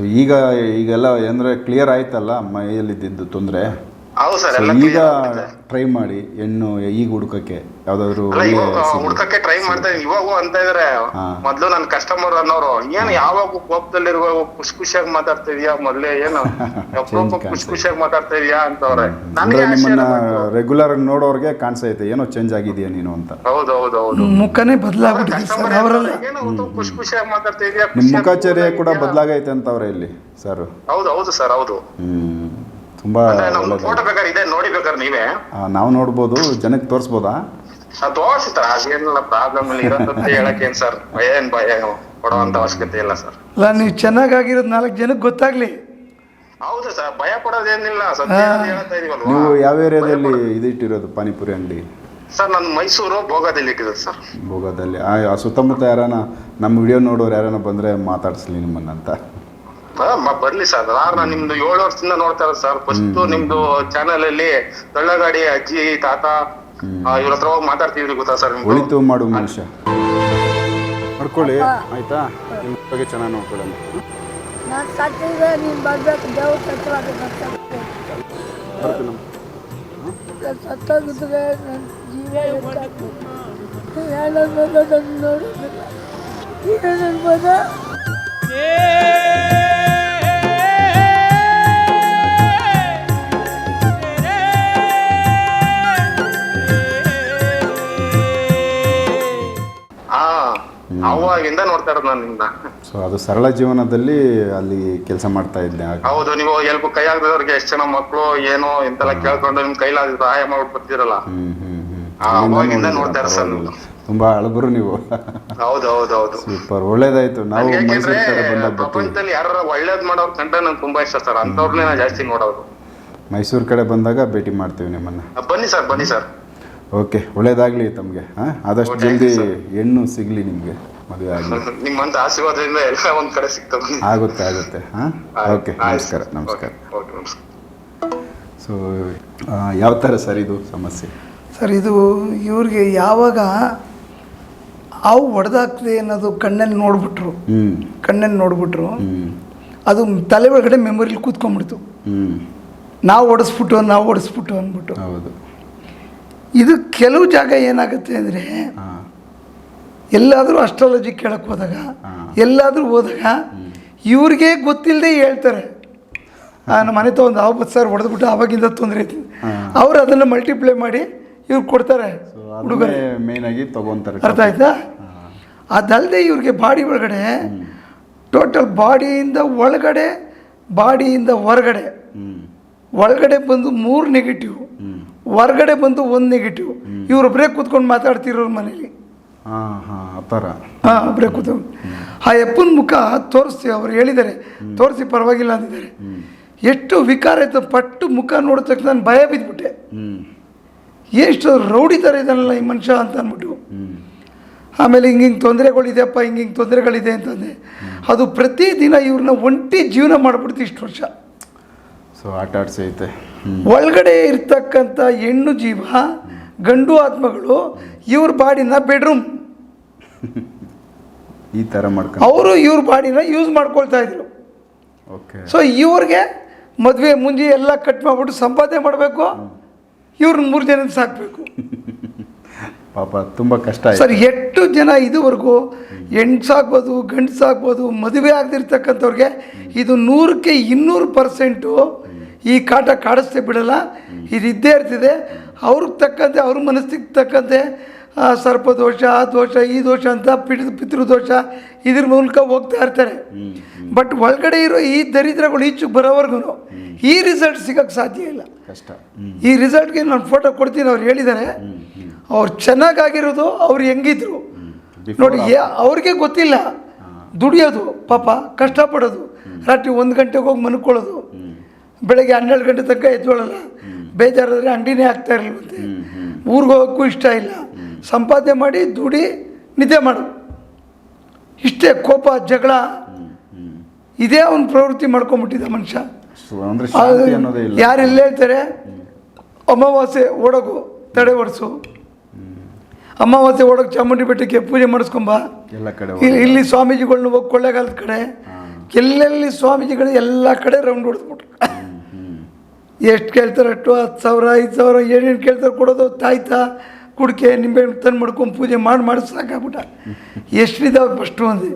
ಈಗೆಲ್ಲ ಅಂದರೆ ಕ್ಲಿಯರ್ ಆಯ್ತಲ್ಲ ಮೈಯಲ್ಲಿದ್ದಿದ್ದು ತೊಂದರೆ. ಹೌದು ಸರ್, ಎಲ್ಲ ಈಗ ಟ್ರೈ ಮಾಡಿ ಹೆಣ್ಣು ಈಗ ಹುಡುಕಕ್ಕೆ ಯಾವ್ದಾದ್ರು ಹುಡ್ಕಕ್ಕೆ ಟ್ರೈ ಮಾಡ್ತಾ ಇದೀನಿ. ಇವಾಗೂ ಅಂತ ಇದಾರೆ, ಮೊದ್ಲು ನನ್ ಕಸ್ಟಮರ್ ಅನ್ನೋರು ಏನು ಯಾವಾಗ ಕೋಪದಲ್ಲಿರುವ ಖುಷಿಯಾಗಿ ಮಾತಾಡ್ತಾ ಇದೀಯಾ, ಮೊದ್ಲೇ ಏನು ಖುಷಿಯಾಗಿ ಮಾತಾಡ್ತಾ ಇದೀಯಾ ಅಂತವ್ರೆ. ನಿಮ್ಮನ್ನ ರೆಗ್ಯುಲರ್ ನೋಡೋರ್ಗೆ ಕಾಣಿಸೈತೆ ಏನೋ ಚೇಂಜ್ ಆಗಿದೆಯಾ ನೀನು ಅಂತ. ಹೌದು ಮುಖನೇ ಬದಲಾಗ್ಬಿಟ್ಟಿದೆ ಸರ್ ಅವರೆಲ್ಲ. ಖುಷಿಯಾಗಿ ಮಾತಾಡ್ತಾ ಇದೀಯಾ, ನಿಮ್ ಮುಖಾಚರ್ಯ ಕೂಡ ಬದಲಾಗೈತೆ ಅಂತವ್ರೆ ಇಲ್ಲಿ ಸರ್. ಹೌದು ಸರ್, ಹೌದು. ತುಂಬಾ ಫೋಟೋ ಬೇಕಾದ್ರೆ ಇದೆ, ನೋಡಿ ಬೇಕಾದ್ರೆ ನೀವೇ. ನಾವು ನೋಡ್ಬೋದು, ಜನಕ್ಕೆ ತೋರಿಸ್ಬೋದಾ? ತೋರಿಸ್ತಾರ, ಅದೇನಿಲ್ಲ ಪ್ರಾಬ್ಲಮ್ ಇಲ್ಲಿ ಇರೋದಂತ ಹೇಳಕ್ ಏನ್ ಸರ್, ಭಯ ಕೊಡುವಂತ ಅವಶ್ಯಕತೆ ಇಲ್ಲ ಸರ್. ಅಲ್ಲ, ನೀವು ಚೆನ್ನಾಗಿರೋದು 4 ಜನಕ್ಕೆ ಗೊತ್ತಾಗ್ಲಿ. ಹೌದು ಸರ್, ಭಯ ಪಡೋದೇನಿಲ್ಲ, ಸತ್ಯ ಹೇಳ್ತಾ ಇದೀವಲ್ವಾ. ನೀವು ಯಾವ ಏರಿಯಾದಲ್ಲಿ ಇದಿಟ್ಟಿರೋದು ಪಾನಿಪುರಿ ಅಂಗಡಿ? ಸರ್ ನಾನು ಮೈಸೂರು ಭೋಗದಲ್ಲಿ ಇಟ್ಟಿರೋದು ಸರ್. ಭೋಗದಲ್ಲಿ. ಆ ಸುತ್ತಮುತ್ತ ಯಾರಾನ ನಮ್ಮ ವಿಡಿಯೋ ನೋಡೋರು ಯಾರಾನ ಬಂದ್ರೆ ಮಾತಾಡಿಸ್ಲಿ ನಿಮ್ಮನ್ನಂತ. ಬರ್ಲಿ ಸರ್, ನಾನು ನಿಮ್ದು 7 ವರ್ಷದಿಂದ ನೋಡ್ತಾ ಇರೋದು ಸರ್. ಫಸ್ಟ್ ನಿಮ್ದು ಚಾನಲ್ ಅಲ್ಲಿ ತಳ್ಳಗಾಡಿ ಅಜ್ಜಿ ತಾತ ಇವ್ರ ಹತ್ರ ಹೋಗಿ ಮಾತಾಡ್ತಿದ್ರಿ ಗೊತ್ತಾ ಸರ್. ಒಳಿತು ಮಾಡು ಮನುಷ್ಯ ಮಾಡ್ಕೊಳ್ಳಿ, ಆಯ್ತಾ? ನಿಮ್ಮ ಬಗ್ಗೆ ಚೆನ್ನಾಗಿ ನೋಡ್ಕೊಳ್ಳೋಣ. ನಾನು ಸತ್ತಿದ್ರೆ ನೀನು ಬರ್ಬೇಕು, ದೇವ್ರು ಸತ್ತೋಗಿದ್ರೆ ನನ್ನ ಜೀವ ನೋಡೋದಿಲ್ಲ. ಈಗ ನನ್ನ ಮಗ ಅವಾಗಿಂದ ನೋಡ್ತಾ ಇರೋದು ನಾನು ನಿಮ್ನ. ಸೊ ಅದು ಸರಳ ಜೀವನದಲ್ಲಿ ಅಲ್ಲಿ ಕೆಲಸ ಮಾಡ್ತಾ ಇದ್ದೆ. ಹೌದು, ನೀವು ಎಲ್ಗೂ ಕೈ ಆಗದವ್ರಿಗೆ ಎಷ್ಟು ಜನ ಮಕ್ಕಳು ಏನೋ ಇಂತೆಲ್ಲ ಕೇಳ್ಕೊಂಡು ನಿಮ್ ಕೈಲಾದ ಸಹಾಯ ಮಾಡ್ಬಿಟ್ಟು ಬರ್ತೀರಲ್ಲ, ಅವಾಗಿಂದ ನೋಡ್ತಾ ಇರೋ ಸರ್ ನೀವು. ತುಂಬಾ ಅಳಬರು ನೀವು. ಹೌದು ಸೂಪರ್, ಒಳ್ಳೇದಾಯ್ತು. ನಾವು ಮೈಸೂರು ಕಡೆ ಬಂದಾಗ ಪ್ರಪಂಚದಲ್ಲಿ ಯಾರು ಒಳ್ಳೇದ್ ಮಾಡೋರ್ ಕಂಡ್ರೆ ನಂಗೆ ತುಂಬಾ ಇಷ್ಟ ಸರ್. ಅಂತವ್ರನ್ನೇ ನಾನು ಜಾಸ್ತಿ ನೋಡೋದು. ಮೈಸೂರು ಕಡೆ ಬಂದಾಗ ಭೇಟಿ ಮಾಡ್ತೀವಿ ನಿಮ್ಮನ್ನ. ಬನ್ನಿ ಸರ್. ಓಕೆ, ಒಳ್ಳೇದಾಗ್ಲಿ ತಮಗೆ. ಆದಷ್ಟು ಜಲ್ದಿ ಹೆಣ್ಣು ಸಿಗ್ಲಿ ನಿಮ್ಗೆ, ಮದುವೆ ಆಗಲಿ. ನಿಮ್ಮಂತ ಆಶೀರ್ವಾದದಿಂದ ಎಲ್ಲ ಒಂದ್ ಕಡೆ ಸಿಗ್ತದೆ. ಆಗುತ್ತೆ. ಓಕೆ, ನಮಸ್ಕಾರ. ಸೊ ಯಾವ ಥರ ಸರ್ ಇದು ಸಮಸ್ಯೆ? ಸರ್, ಇದು ಇವ್ರಿಗೆ ಯಾವಾಗ ಹಾವು ಹೊಡೆದಾಗ್ತದೆ ಅನ್ನೋದು ಕಣ್ಣಲ್ಲಿ ನೋಡ್ಬಿಟ್ರು, ಅದು ತಲೆ ಒಳಗಡೆ ಮೆಮೊರಿಲಿ ಕೂತ್ಕೊಂಡ್ಬಿಡ್ತು. ನಾವು ಓಡಿಸ್ಬಿಟ್ಟು ಅಂದ್ಬಿಟ್ಟು. ಹೌದು. ಇದು ಕೆಲವು ಜಾಗ ಏನಾಗುತ್ತೆ ಅಂದರೆ, ಎಲ್ಲಾದರೂ ಅಸ್ಟ್ರಾಲಜಿ ಕೇಳಕ್ಕೆ ಹೋದಾಗ, ಎಲ್ಲಾದರೂ ಹೋದಾಗ ಇವ್ರಿಗೆ ಗೊತ್ತಿಲ್ಲದೆ ಹೇಳ್ತಾರೆ, ನಮ್ಮ ಮನೆ ಒಂದು ಹಾವು ಬತ್ತು ಸರ್, ಹೊಡೆದ್ಬಿಟ್ಟು ಆವಾಗಿಂದ ತೊಂದರೆ ಐತಿ. ಅವ್ರು ಅದನ್ನು ಮಲ್ಟಿಪ್ಲೈ ಮಾಡಿ ಇವ್ರು ಕೊಡ್ತಾರೆ ಹುಡುಗರೇ, ಮೇನ್ ಆಗಿ ತಗೊಂತಾರೆ. ಅರ್ಥ ಆಯ್ತಾ? ಅದಲ್ಲದೆ ಇವ್ರಿಗೆ ಬಾಡಿ ಒಳಗಡೆ ಟೋಟಲ್ ಬಾಡಿಯಿಂದ ಒಳಗಡೆ, ಬಾಡಿಯಿಂದ ಒಳಗಡೆ ಬಂದು 3 ನೆಗೆಟಿವ್, ಹೊರಗಡೆ ಬಂದು 1 ನೆಗೆಟಿವ್. ಇವ್ರೊಬ್ಬರೇ ಕೂತ್ಕೊಂಡು ಮಾತಾಡ್ತಿರೋರು ಮನೇಲಿ. ಒಬ್ಬರೇ ಕೂತ್ಕೊಂಡು ಆ ಅಪ್ಪನ ಮುಖ ತೋರಿಸ್ತೀವಿ. ಅವ್ರು ಹೇಳಿದ್ದಾರೆ ತೋರಿಸಿ ಪರವಾಗಿಲ್ಲ ಅಂದಿದ್ದಾರೆ. ಎಷ್ಟು ವಿಕಾರ ಆಯ್ತು, ಪಟ್ಟು ಮುಖ ನೋಡಿದ ತಕ್ಷಣ ನಾನು ಭಯ ಬಿದ್ದುಬಿಟ್ಟೆ. ಎಷ್ಟು ರೌಡಿ ಥರ ಇದ್ದಾನಲ್ಲ ಈ ಮನುಷ್ಯ ಅಂತ ಅಂದ್ಬಿಟ್ಟು. ಆಮೇಲೆ ಹಿಂಗೆ ತೊಂದರೆಗಳಿದೆಯಪ್ಪ, ಹಿಂಗೆ ತೊಂದರೆಗಳಿದೆ ಅಂತಂದೆ. ಅದು ಪ್ರತಿದಿನ ಇವ್ರನ್ನ ಒಂಟಿ ಜೀವನ ಮಾಡಿಬಿಡ್ತು ಇಷ್ಟು ವರ್ಷ. ಸೊ ಆಟ ಆಡ್ಸೈತೆ. ಒಳಗಡೆ ಇರ್ತಕ್ಕಂಥ ಹೆಣ್ಣು ಜೀವ, ಗಂಡು ಆತ್ಮಗಳು ಇವ್ರ ಬಾಡಿನ ಬೆಡ್ರೂಮ್ ಈ ಥರ ಮಾಡ್ಕೊಂಡು ಅವರು ಇವ್ರ ಬಾಡಿನ ಯೂಸ್ ಮಾಡ್ಕೊಳ್ತಾ ಇದ್ರು. ಸೊ ಇವ್ರಿಗೆ ಮದುವೆ ಮುಂಜಿ ಎಲ್ಲ ಕಟ್ ಮಾಡಿಬಿಟ್ಟು ಸಂಪಾದನೆ ಮಾಡಬೇಕು, ಇವ್ರನ್ನ 3 ಜನ ಸಾಕಬೇಕು. ಪಾಪ ತುಂಬ ಕಷ್ಟ ಸರ್. 8 ಜನ ಇದುವರೆಗೂ ಹೆಣ್ಸಾಗ್ಬೋದು, ಗಂಡಸಾಗ್ಬೋದು, ಮದುವೆ ಆಗದಿರ್ತಕ್ಕಂಥವ್ರಿಗೆ ಇದು 100ಕ್ಕೆ 200% ಈ ಕಾಟ ಕಾಡಿಸ್ತೇ ಬಿಡಲ್ಲ. ಇದು ಇದ್ದೇ ಇರ್ತಿದೆ. ಅವ್ರಿಗೆ ತಕ್ಕಂತೆ, ಅವ್ರ ಮನಸ್ಸಿಗೆ ತಕ್ಕಂತೆ ಸರ್ಪದೋಷ, ಆ ದೋಷ, ಈ ದೋಷ ಅಂತ ಪಿತೃದೋಷ ಇದ್ರ ಮೂಲಕ ಹೋಗ್ತಾ ಇರ್ತಾರೆ. ಬಟ್ ಒಳಗಡೆ ಇರೋ ಈ ದರಿದ್ರಗಳು ಈಚೆಗೆ ಬರೋವರೆಗೂ ಈ ರಿಸಲ್ಟ್ ಸಿಗೋಕ್ಕೆ ಸಾಧ್ಯ ಇಲ್ಲ. ಈ ರಿಸಲ್ಟ್ಗೆ ನಾನು ಫೋಟೋ ಕೊಡ್ತೀನಿ. ಅವ್ರು ಹೇಳಿದ್ದಾರೆ, ಅವ್ರು ಚೆನ್ನಾಗಿರೋದು, ಅವ್ರು ಹೆಂಗಿದ್ರು ನೋಡಿ. ಅವ್ರಿಗೆ ಗೊತ್ತಿಲ್ಲ ದುಡಿಯೋದು, ಪಾಪ ಕಷ್ಟಪಡೋದು, ರಾತ್ರಿ 1 ಗಂಟೆಗೆ ಹೋಗಿ ಮನ್ಕೊಳ್ಳೋದು, ಬೆಳಗ್ಗೆ 12 ಗಂಟೆ ತನಕ ಎದ್ದೊಳಲ್ಲ. ಬೇಜಾರಾದರೆ ಅಂಗಡಿನೇ ಆಗ್ತಾ ಇರಲಿಲ್ಲಂತೆ. ಊರಿಗೆ ಹೋಗೋಕ್ಕೂ ಇಷ್ಟ ಇಲ್ಲ. ಸಂಪಾದನೆ ಮಾಡಿ ದುಡಿ ನಿದ್ದೆ ಮಾಡು, ಇಷ್ಟೇ. ಕೋಪ, ಜಗಳ ಇದೇ ಅವನ ಪ್ರವೃತ್ತಿ ಮಾಡ್ಕೊಂಬಿಟ್ಟಿದ್ದ ಮನುಷ್ಯ. ಸೊ ಅಂದರೆ ಶಾಂತಿ ಅನ್ನೋದೇ ಇಲ್ಲ. ಯಾರೆಲ್ಲ ಹೇಳ್ತಾರೆ ಅಮಾವಾಸ್ಯೆ ಓಡೋಗು ತಡೆ ಒಡಿಸು, ಅಮಾವಾಸ್ಯೆ ಓಡೋಕೆ ಚಾಮುಂಡಿ ಬೆಟ್ಟಕ್ಕೆ ಪೂಜೆ ಮಾಡಿಸ್ಕೊಂಬ, ಎಲ್ಲ ಕಡೆ ಇಲ್ಲಿ ಸ್ವಾಮೀಜಿಗಳ್ನ ಹೋಗಿ ಕೊಳ್ಳೇಗಾಲದ ಕಡೆ ಎಲ್ಲೆಲ್ಲಿ ಸ್ವಾಮೀಜಿಗಳು ಎಲ್ಲ ಕಡೆ ರೌಂಡ್ ಹೊಡೆದ್ಬಿಟ್ರು. ಎಷ್ಟು ಕೇಳ್ತಾರೆ ಅಷ್ಟು 10,000 5,000 ಏನೇನು ಕೇಳ್ತಾರೆ ಕೊಡೋದು, ತಾಯ್ತಾ ಕುಡಿಕೆ ನಿಂಬೆ ತಂದು ಮಾಡ್ಕೊಂಡು ಪೂಜೆ ಮಾಡಿ ಸಾಕಾಗ್ಬಿಟ್ಟ. ಎಷ್ಟಿದಾವೆ ಫಸ್ಟು ಅಂದೆ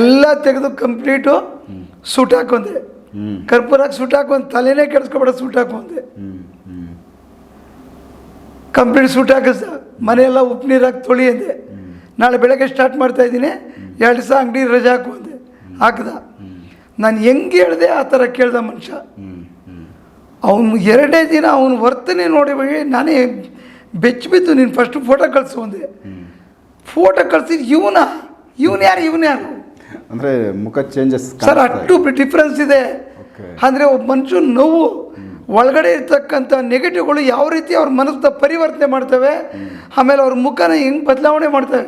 ಎಲ್ಲ ತೆಗೆದು ಕಂಪ್ಲೀಟು ಸೂಟ್ ಹಾಕೊಂಡೆ, ಕರ್ಪೂರ ಹಾಕಿ ಸೂಟ್ ಹಾಕೊಂಡ್ ತಲೆನೇ ಕೆಡಿಸ್ಕೊಬೇಡ ಸೂಟ್ ಹಾಕೊಂಡೆ, ಕಂಪ್ಲೀಟ್ ಸೂಟ್ ಹಾಕಿಸ್ದ. ಮನೆಯೆಲ್ಲ ಉಪ್ಪು ನೀರು ಹಾಕಿ ತೊಳಿ ಅಂದೆ. ನಾಳೆ ಬೆಳಗ್ಗೆ ಸ್ಟಾರ್ಟ್ ಮಾಡ್ತಾ ಇದ್ದೀನಿ, 2 ದಿವಸ ಅಂಗಡಿ ರಜೆ ಹಾಕು ಅಂದೆ. ಹಾಕ್ದ. ನಾನು ಹೆಂಗೆ ಹೇಳಿದೆ ಆ ಥರ ಕೇಳ್ದ ಮನುಷ್ಯ. ಅವನು 2 ದಿನ ಅವನ ವರ್ತನೆ ನೋಡಿ ನಾನೇ ಬೆಚ್ಚಿಬಿದ್ದು, ನೀನು ಫಸ್ಟ್ ಫೋಟೋ ಕಳಿಸು ಅಂದೆ. ಫೋಟೋ ಕಳಿಸಿದ್ ಇವನು ಯಾರು ಅಂದರೆ ಮುಖ ಚೇಂಜಸ್ ಸರ್, ಅಷ್ಟು ಡಿಫ್ರೆನ್ಸ್ ಇದೆ. ಅಂದರೆ ಒಬ್ಬ ಮನುಷ್ಯ ನೋವು ಒಳಗಡೆ ಇರ್ತಕ್ಕಂಥ ನೆಗೆಟಿವ್ಗಳು ಯಾವ ರೀತಿ ಅವ್ರ ಮನಸ್ಸನ್ನ ಪರಿವರ್ತನೆ ಮಾಡ್ತವೆ, ಆಮೇಲೆ ಅವ್ರ ಮುಖನ ಹೆಂಗೆ ಬದಲಾವಣೆ ಮಾಡ್ತವೆ.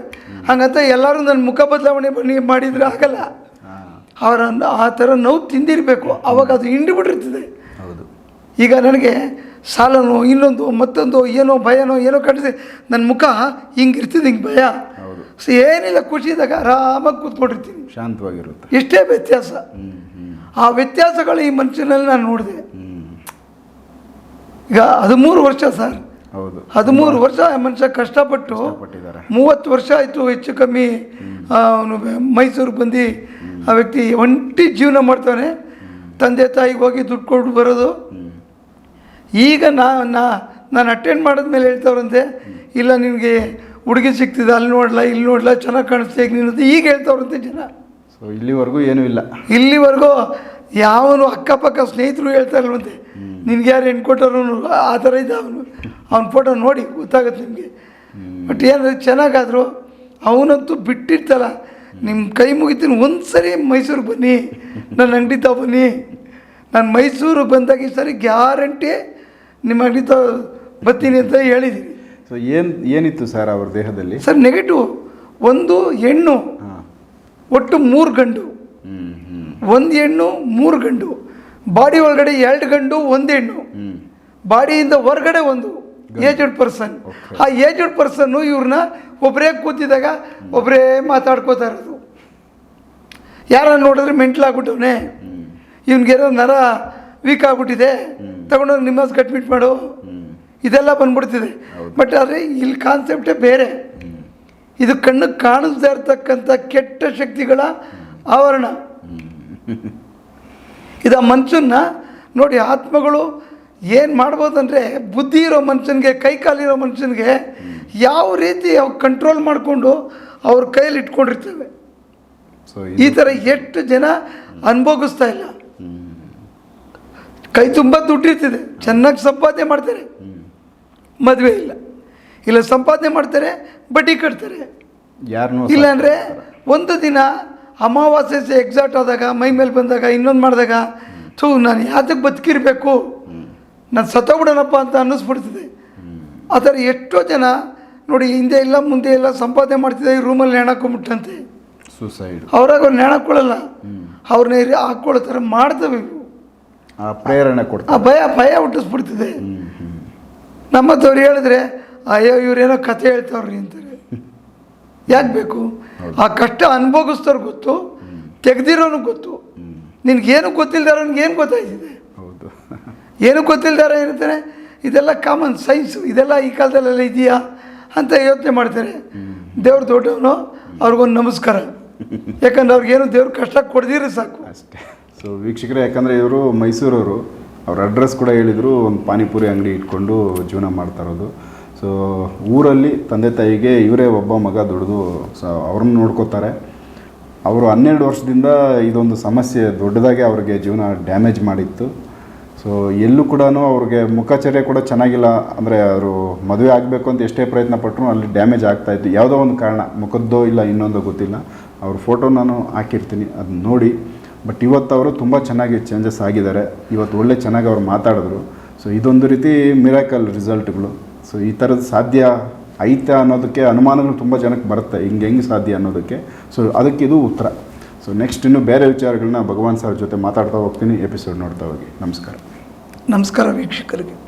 ಹಾಗಂತ ಎಲ್ಲರೂ ನನ್ನ ಮುಖ ಬದಲಾವಣೆ ಮಾಡಿದರೆ ಆಗಲ್ಲ. ಅವರ ಆ ಥರ ನೋವು ತಿಂದಿರಬೇಕು, ಅವಾಗ ಅದು ಹಿಂಡಿಬಿಟ್ಟಿರ್ತದೆ. ಈಗ ನನಗೆ ಸಾಲನೋ ಇನ್ನೊಂದು ಮತ್ತೊಂದು ಏನೋ ಭಯನೋ ಏನೋ ಕಟ್ಟಿಸಿ ನನ್ನ ಮುಖ ಹಿಂಗಿರ್ತದೆ, ಹಿಂಗೆ ಭಯ. ಸೊ ಏನಿಲ್ಲ, ಖುಷಿ ಇದ್ದಾಗ ಆರಾಮಾಗಿ ಕೂತ್ಕೊಂಡಿರ್ತೀನಿ, ಶಾಂತವಾಗಿರುತ್ತೆ. ಇಷ್ಟೇ ವ್ಯತ್ಯಾಸ. ಆ ವ್ಯತ್ಯಾಸಗಳು ಈ ಮನುಷ್ಯನಲ್ಲಿ ನಾನು ನೋಡಿದೆ. ಈಗ 13 ವರ್ಷ ಸರ್, 13 ವರ್ಷ ಮನುಷ್ಯ ಕಷ್ಟಪಟ್ಟು 30 ವರ್ಷ ಆಯಿತು ಹೆಚ್ಚು ಕಮ್ಮಿ. ಅವನು ಮೈಸೂರಿಗೆ ಬಂದು ಆ ವ್ಯಕ್ತಿ ಒಂಟಿ ಜೀವನ ಮಾಡ್ತಾನೆ, ತಂದೆ ತಾಯಿಗೆ ಹೋಗಿ ದುಡ್ಡು ಕೊಟ್ಟು ಬರೋದು. ಈಗ ನಾನು ಅಟೆಂಡ್ ಮಾಡಿದ್ಮೇಲೆ ಹೇಳ್ತಾವ್ರಂತೆ, ಇಲ್ಲ ನಿನಗೆ ಹುಡುಗಿ ಸಿಗ್ತಿದೆ, ಅಲ್ಲಿ ನೋಡಲ್ಲ ಇಲ್ಲಿ ನೋಡಲ್ಲ, ಚೆನ್ನಾಗಿ ಕಾಣಿಸ್ತಾ ಈಗ ನಿನ್ನದು, ಈಗ ಹೇಳ್ತಾವ್ರಂತೆ ಜನ. ಸೊ ಇಲ್ಲಿವರೆಗೂ ಏನೂ ಇಲ್ಲ. ಇಲ್ಲಿವರೆಗೂ ಯಾವನು ಅಕ್ಕಪಕ್ಕ ಸ್ನೇಹಿತರು ಹೇಳ್ತಾ ಇಲ್ವಂತೆ, ನಿನ್ಗೆ ಯಾರು ಹೆಣ್ಣು ಕೊಟ್ಟರು ಆ ಥರ ಇದ್ದ. ಅವನ ಫೋಟೋ ನೋಡಿ ಗೊತ್ತಾಗುತ್ತೆ ನಿಮಗೆ. ಬಟ್ ಏನಾದ್ರೆ ಚೆನ್ನಾಗಾದ್ರು ಅವನಂತೂ ಬಿಟ್ಟಿರ್ತಲ್ಲ, ನಿಮ್ಮ ಕೈ ಮುಗಿತೀನಿ ಒಂದು ಸರಿ ಮೈಸೂರಿಗೆ ಬನ್ನಿ, ನನ್ನ ಅಂಗಡಿ ತಾವು ಬನ್ನಿ. ನಾನು ಮೈಸೂರಿಗೆ ಬಂದಾಗ ಈ ಸರಿ ಗ್ಯಾರಂಟಿ ನಿಮ್ಮ ಅಂಗಡಿ ತಾವು ಬರ್ತೀನಿ ಅಂತ ಹೇಳಿದ್ದೀನಿ. ಸೊ ಏನಿತ್ತು ಸರ್ ಅವ್ರ ದೇಹದಲ್ಲಿ? ಸರ್ ನೆಗೆಟಿವ್, ಒಂದು ಹೆಣ್ಣು, ಒಟ್ಟು 3 ಗಂಡು, 1 ಹೆಣ್ಣು 3 ಗಂಡು, ಬಾಡಿ ಒಳಗಡೆ 2 ಗಂಡು 1 ಹೆಣ್ಣು, ಬಾಡಿಯಿಂದ ಹೊರಗಡೆ 1 ಏಜೆಡ್ ಪರ್ಸನ್. ಆ ಏಜೆಡ್ ಪರ್ಸನ್ನು ಇವ್ರನ್ನ ಒಬ್ಬರೇ ಕೂತಿದ್ದಾಗ ಒಬ್ಬರೇ ಮಾತಾಡ್ಕೋತಾ ಇರೋದು. ಯಾರ ನೋಡಿದ್ರೆ ಮೆಂಟ್ಲಾಗ್ಬಿಟ್ಟವನೇ, ಇವನಿಗೇನೋ ನರ ವೀಕ್ ಆಗ್ಬಿಟ್ಟಿದೆ, ತಗೊಂಡೋಗಿ ನಿಮ್ಮ ಅಡ್ಮಿಟ್ ಮಾಡು, ಇದೆಲ್ಲ ಬಂದ್ಬಿಡ್ತಿದೆ. ಬಟ್ ಆದರೆ ಇಲ್ಲಿ ಕಾನ್ಸೆಪ್ಟೇ ಬೇರೆ. ಇದು ಕಣ್ಣಿಗೆ ಕಾಣಿಸ್ತಾ ಇರ್ತಕ್ಕಂಥ ಕೆಟ್ಟ ಶಕ್ತಿಗಳ ಆವರಣ. ಇದು ಆ ಮನುಷ್ಯನ್ನ ನೋಡಿ, ಆತ್ಮಗಳು ಏನು ಮಾಡ್ಬೋದಂದರೆ, ಬುದ್ಧಿ ಇರೋ ಮನುಷ್ಯನಿಗೆ, ಕೈ ಕಾಲಿರೋ ಮನುಷ್ಯನಿಗೆ ಯಾವ ರೀತಿ ಅವು ಕಂಟ್ರೋಲ್ ಮಾಡಿಕೊಂಡು ಅವ್ರ ಕೈಯಲ್ಲಿ ಇಟ್ಕೊಂಡಿರ್ತೇವೆ. ಈ ಥರ ಎಷ್ಟು ಜನ ಅನುಭವಿಸ್ತಾ ಇಲ್ಲ. ಕೈ ತುಂಬ ದುಡ್ಡಿರ್ತದೆ, ಚೆನ್ನಾಗಿ ಸಂಪಾದನೆ ಮಾಡ್ತಾರೆ, ಮದುವೆ ಇಲ್ಲ ಸಂಪಾದನೆ ಮಾಡ್ತಾರೆ, ಬಡ್ಡಿ ಕಟ್ತಾರೆ. ಇಲ್ಲಾಂದರೆ ಒಂದು ದಿನ ಅಮಾವಾಸ್ಯೆ ಎಕ್ಸಾಕ್ಟ್ ಆದಾಗ, ಮೈ ಮೇಲೆ ಬಂದಾಗ, ಇನ್ನೊಂದು ಮಾಡಿದಾಗ, ನಾನು ಯಾತಕ್ಕೆ ಬದುಕಿರಬೇಕು, ನಾನು ಸತ್ತೋಗ್ಬಿಡೋಣಪ್ಪ ಅಂತ ಅನ್ನಿಸ್ಬಿಡ್ತಿದೆ. ಆ ಥರ ಎಷ್ಟೋ ಜನ ನೋಡಿ, ಹಿಂದೆ ಇಲ್ಲ ಮುಂದೆ ಇಲ್ಲ ಸಂಪಾದನೆ ಮಾಡ್ತಿದ್ದೆ, ಈ ರೂಮಲ್ಲಿ ನೇಣಾಕೊಂಬಿಟ್ಟಂತೆ ಸುಸೈಡ್. ಅವ್ರಾಗ ಅವ್ರು ನೇಣಾಕೊಳ್ಳಲ್ಲ, ಅವ್ರನ್ನ ಹಾಕ್ಕೊಳ್ಳೋ ಥರ ಮಾಡ್ತವೆ. ಪ್ರೇರಣೆ ಕೊಡ್ತಾರೆ, ಭಯ ಹುಟ್ಟಿಸ್ಬಿಡ್ತಿದೆ. ನಮ್ಮತ್ತವ್ರು ಹೇಳಿದ್ರೆ, ಅಯ್ಯೋ ಇವ್ರೇನೋ ಕಥೆ ಹೇಳ್ತಾವ್ರಿ ಅಂತಾರೆ. ಯಾಕೆ ಬೇಕು? ಆ ಕಷ್ಟ ಅನುಭವಿಸ್ತವ್ರು ಗೊತ್ತು, ತೆಗ್ದಿರೋನು ಗೊತ್ತು. ನಿನ್ಗೇನು ಗೊತ್ತಿಲ್ದಾರವ್ನಿಗೆ ಏನು ಗೊತ್ತಾಯ್ತಿದೆ? ಏನು ಗೊತ್ತಿಲ್ದಾರ ಇರ್ತಾನೆ, ಇದೆಲ್ಲ ಕಾಮನ್ ಸೈನ್ಸು, ಇದೆಲ್ಲ ಈ ಕಾಲದಲ್ಲೆಲ್ಲ ಇದೆಯಾ ಅಂತ ಯೋಚನೆ ಮಾಡ್ತಾರೆ. ದೇವ್ರು ದೊಡ್ಡವನು, ಅವ್ರಿಗೊಂದು ನಮಸ್ಕಾರ. ಯಾಕಂದ್ರೆ ಅವ್ರಿಗೇನು ದೇವ್ರು ಕಷ್ಟ ಕೊಡ್ದಿರಿ ಸಾಕು ಅಷ್ಟೇ. ಸೊ ವೀಕ್ಷಕರೇ, ಯಾಕಂದರೆ ಇವರು ಮೈಸೂರವರು, ಅವ್ರ ಅಡ್ರೆಸ್ ಕೂಡ ಹೇಳಿದರು, ಒಂದು ಪಾನಿಪುರಿ ಅಂಗಡಿ ಇಟ್ಕೊಂಡು ಜೀವನ ಮಾಡ್ತಾ ಇರೋದು. ಸೊ ಊರಲ್ಲಿ ತಂದೆ ತಾಯಿಗೆ ಇವರೇ ಒಬ್ಬ ಮಗ ದುಡಿದು ಅವ್ರನ್ನ ನೋಡ್ಕೋತಾರೆ. ಅವರು 12 ವರ್ಷದಿಂದ ಇದೊಂದು ಸಮಸ್ಯೆ ದೊಡ್ಡದಾಗೆ ಅವ್ರಿಗೆ ಜೀವನ ಡ್ಯಾಮೇಜ್ ಮಾಡಿತ್ತು. ಸೊ ಎಲ್ಲೂ ಕೂಡ ಅವ್ರಿಗೆ ಮುಖಚರ್ಯೆ ಕೂಡ ಚೆನ್ನಾಗಿಲ್ಲ. ಅಂದರೆ ಅವರು ಮದುವೆ ಆಗಬೇಕು ಅಂತ ಎಷ್ಟೇ ಪ್ರಯತ್ನ ಪಟ್ಟರು ಅಲ್ಲಿ ಡ್ಯಾಮೇಜ್ ಆಗ್ತಾಯಿತ್ತು, ಯಾವುದೋ ಒಂದು ಕಾರಣ, ಮುಖದ್ದೋ ಇಲ್ಲ ಇನ್ನೊಂದೋ ಗೊತ್ತಿಲ್ಲ. ಅವ್ರ ಫೋಟೋ ನಾನು ಹಾಕಿರ್ತೀನಿ, ಅದನ್ನ ನೋಡಿ. ಬಟ್ ಇವತ್ತು ಅವರು ತುಂಬ ಚೆನ್ನಾಗಿ ಚೇಂಜಸ್ ಆಗಿದ್ದಾರೆ. ಇವತ್ತು ಒಳ್ಳೆ ಚೆನ್ನಾಗಿ ಅವ್ರು ಮಾತಾಡಿದ್ರು. ಸೊ ಇದೊಂದು ರೀತಿ ಮಿರಾಕಲ್ ರಿಸಲ್ಟ್ಗಳು. ಸೊ ಈ ಥರದ್ದು ಸಾಧ್ಯ ಐತೆ ಅನ್ನೋದಕ್ಕೆ ಅನುಮಾನಗಳು ತುಂಬ ಜನಕ್ಕೆ ಬರುತ್ತೆ, ಹೆಂಗೆ ಸಾಧ್ಯ ಅನ್ನೋದಕ್ಕೆ. ಸೊ ಅದಕ್ಕೆ ಇದು ಉತ್ತರ. ಸೊ ಸೊ ನೆಕ್ಸ್ಟ್ ಇನ್ನೂ ಬೇರೆ ವಿಚಾರಗಳನ್ನ ಭಗವಾನ್ ಸರ್ ಜೊತೆ ಮಾತಾಡ್ತಾ ಹೋಗ್ತೀನಿ. ಎಪಿಸೋಡ್ ನೋಡ್ತಾ ಹೋಗಿ. ನಮಸ್ಕಾರ. ನಮಸ್ಕಾರ ವೀಕ್ಷಕರಿಗೆ.